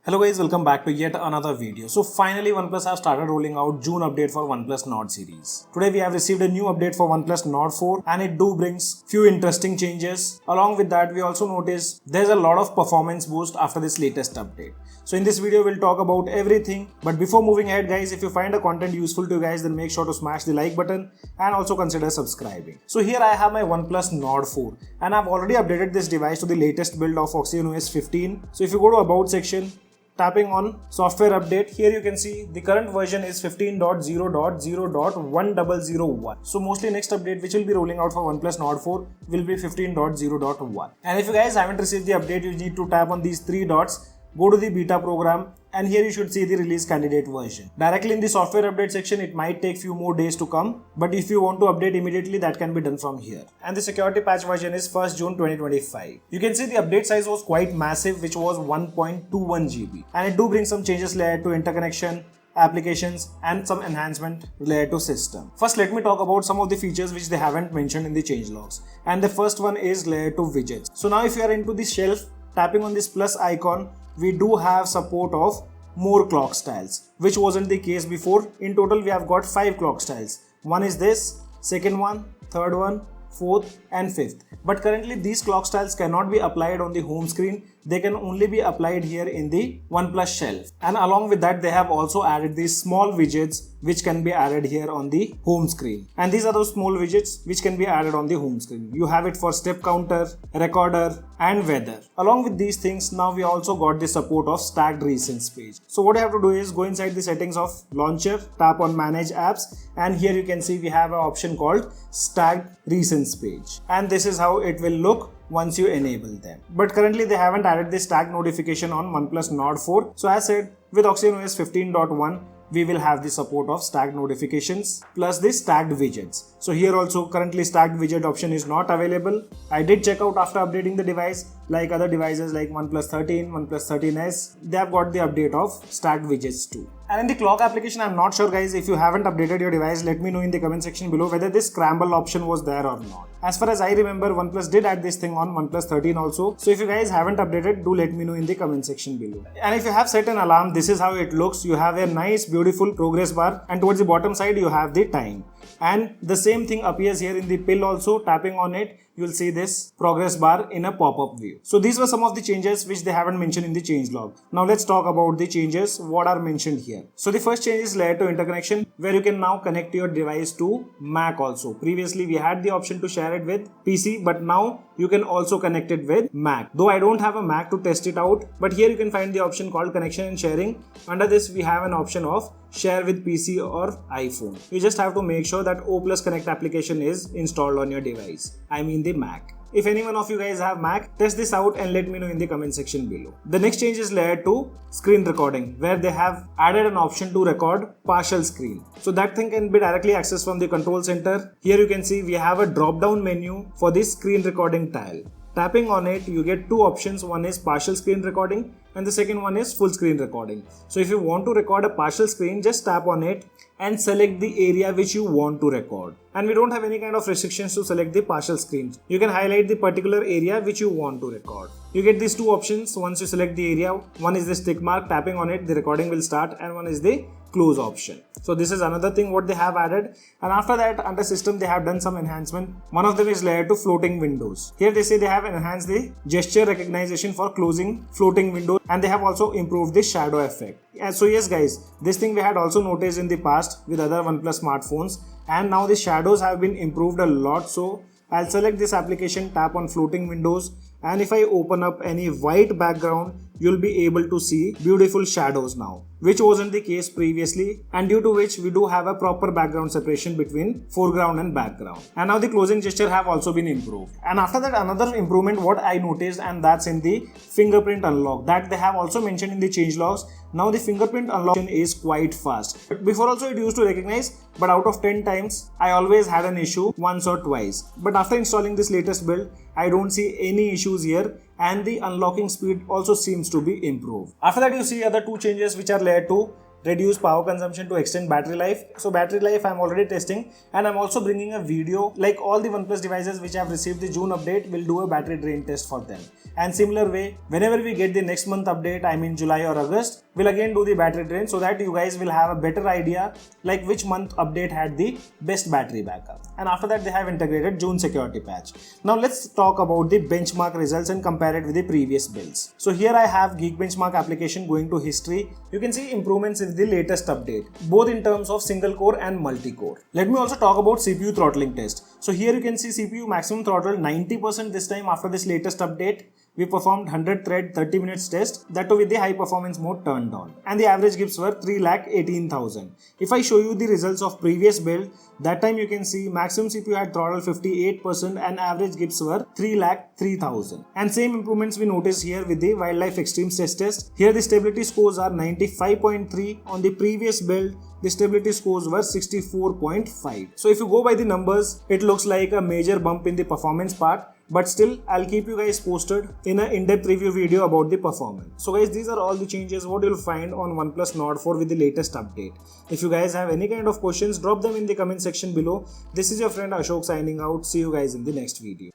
Hello guys, welcome back to yet another video. So finally OnePlus have started rolling out June update for OnePlus Nord series. Today we have received a new update for OnePlus Nord 4 and it do brings few interesting changes. Along with that we also notice there's a lot of performance boost after this latest update. So in this video we'll talk about everything, but before moving ahead guys, if you find the content useful to you guys, then make sure to smash the like button and also consider subscribing. So here I have my OnePlus Nord 4 and I've already updated this device to the latest build of OxygenOS 15. So if you go to about section, tapping on software update, here you can see the current version is 15.0.0.1001. So mostly next update which will be rolling out for OnePlus Nord 4 will be 15.0.1. And if you guys haven't received the update, you need to tap on these three dots, go to the beta program, and here you should see the release candidate version. Directly in the software update section, it might take few more days to come, but if you want to update immediately, that can be done from here. And the security patch version is 1st June 2025. You can see the update size was quite massive, which was 1.21 GB. And it do bring some changes related to interconnection, applications and some enhancement related to system. First, let me talk about some of the features which they haven't mentioned in the changelogs. And the first one is related to widgets. So now if you are into the shelf, tapping on this plus icon, we do have support of more clock styles, which wasn't the case before. In total, we have got 5 clock styles. One is this, second one, third one, fourth and fifth. But currently these clock styles cannot be applied on the home screen. They can only be applied here in the OnePlus shelf. And along with that, they have also added these small widgets which can be added here on the home screen. And these are those small widgets which can be added on the home screen. You have it for step counter, recorder and weather. Along with these things, now we also got the support of stacked recents page. So what you have to do is go inside the settings of launcher, tap on manage apps, and here you can see we have an option called stacked recents page. And this is how it will look once you enable them. But currently they haven't added this tag notification on OnePlus Nord 4. So as said, with OxygenOS 15.1, we will have the support of stacked notifications plus the stacked widgets. So here also currently stacked widget option is not available. I did check out after updating the device, like other devices like OnePlus 13, OnePlus 13s, they have got the update of stacked widgets too. And in the clock application, I'm not sure guys, if you haven't updated your device, let me know in the comment section below whether this scramble option was there or not. As far as I remember, OnePlus did add this thing on OnePlus 13 also. So if you guys haven't updated, do let me know in the comment section below. And if you have set an alarm, this is how it looks. You have a nice beautiful progress bar and towards the bottom side you have the time. And the same thing appears here in the pill also. Tapping on it, you will see this progress bar in a pop-up view. So these were some of the changes which they haven't mentioned in the changelog. Now let's talk about the changes what are mentioned here. So the first change is related to interconnection, where you can now connect your device to Mac also. Previously we had the option to share it with PC, but now you can also connect it with Mac. Though I don't have a Mac to test it out, but here you can find the option called connection and sharing. Under this we have an option of share with PC or iPhone. You just have to make sure that O+ Connect application is installed on your device. I mean the Mac. If any one of you guys have Mac, test this out and let me know in the comment section below. The next change is related to screen recording, where they have added an option to record partial screen. So that thing can be directly accessed from the control center. Here you can see we have a drop down menu for this screen recording tile. Tapping on it, you get two options. One is partial screen recording and the second one is full screen recording. So if you want to record a partial screen, just tap on it and select the area which you want to record. And we don't have any kind of restrictions to select the partial screen. You can highlight the particular area which you want to record. You get these two options once you select the area. One is the tick mark, tapping on it, the recording will start, and one is the close option. So this is another thing what they have added. And after that, under system, they have done some enhancement. One of them is related to floating windows. Here they say they have enhanced the gesture recognition for closing floating windows, and they have also improved the shadow effect. And so yes guys, this thing we had also noticed in the past with other OnePlus smartphones, and now the shadows have been improved a lot. So I'll select this application, tap on floating windows, and if I open up any white background, you'll be able to see beautiful shadows now, which wasn't the case previously, and due to which we do have a proper background separation between foreground and background. And now the closing gesture have also been improved. And after that, another improvement what I noticed, and that's in the fingerprint unlock, that they have also mentioned in the changelogs. Now the fingerprint unlock is quite fast. But before also it used to recognize, but out of 10 times I always had an issue once or twice. But after installing this latest build, I don't see any issues here, and the unlocking speed also seems to be improved. After that, you see other two changes which are related to reduce power consumption to extend battery life. So battery life I'm already testing, and I'm also bringing a video like all the OnePlus devices which have received the June update will do a battery drain test for them. And similar way, whenever we get the next month update, I mean July or August, we'll again do the battery drain so that you guys will have a better idea like which month update had the best battery backup. And after that they have integrated June security patch. Now let's talk about the benchmark results and compare it with the previous builds. So here I have Geekbenchmark application going to history. You can see improvements in the latest update, both in terms of single core and multi-core. Let me also talk about CPU throttling test. So here you can see CPU maximum throttle 90% this time after this latest update. We performed 100 thread 30 minutes test, that too with the high performance mode turned on, and the average gips were 3,18,000. If I show you the results of previous build, that time you can see maximum CPU had throttle 58% and average gips were 3,03,000. And same improvements we notice here with the wildlife extremes test. Here the stability scores are 95.3. On the previous build, the stability scores were 64.5. So if you go by the numbers, it looks like a major bump in the performance part. But still, I'll keep you guys posted in an in-depth review video about the performance. So guys, these are all the changes what you'll find on OnePlus Nord 4 with the latest update. If you guys have any kind of questions, drop them in the comment section below. This is your friend Ashok signing out. See you guys in the next video.